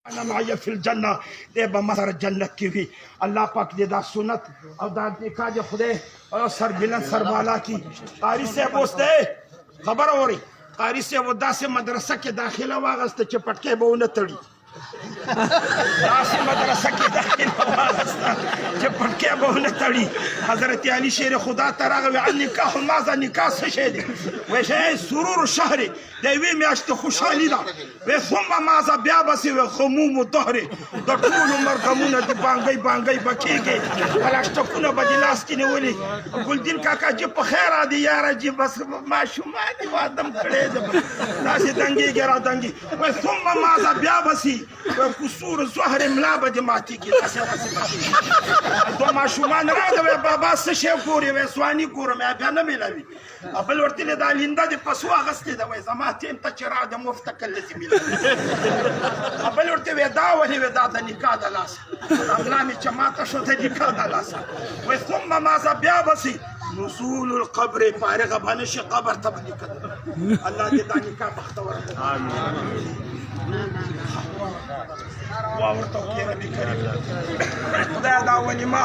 انا معي في الجنه دې به مسر جنت کې وي. الله پاک دې دا سنت او دا نکاح دې خدای او سر بلند سر بالا کی. قاری صاحب اوس دی خبر اوري. قاری صاحب داسې مدرسه کې داخله واغسته چې پټکې به ونه تړي. داسې مدرسه کې داخله واغسته چې پټکې به ونه تړي. حضرت علي شیر خدا ته راغی النکاح ماذا نکاح څه شی دی؟ وایي شی سرور الشهر د یوې میاشتې خوشحالي ده. وایي ثم ماذا بیا بسې وایي خموم الدهر د ټول عمر غمونه د بانګۍ بانګۍ به کېږي. پلاستیکونه به دې لاس کې نیولي. ګلدین کاکا جي په خیر دی یاره جي بس ماشومان دې وادم کړی دی داسې دنګېږي را دنګي. وایي ثم ماذا بیا بسې وایي کسور زهر ملا به دې ماتېږي. داسې داسې به کېږي. دوه ماشومان راغله وایي بابا څه شی ګورې؟ وایي سواني ګورم. بیا نه میلاوي. بل ورته ویلې دا لینده دې په څو اخیستې ده؟ وایي زما ټیم ته چې راغله مفته کله دې میلاوي. بل ورته ویې دا ولې؟ وایي دا د نکاح د لاسه املا مې چې ماته شو د نکاح د لاسه. وایي ثم ماذا بیا بسې نزول القبر فارغه به نه شي قبر ته به نکاح. الله دې دا نکاح بختور کړي. واورته وکړه ربي کریم خدای دا ولیمه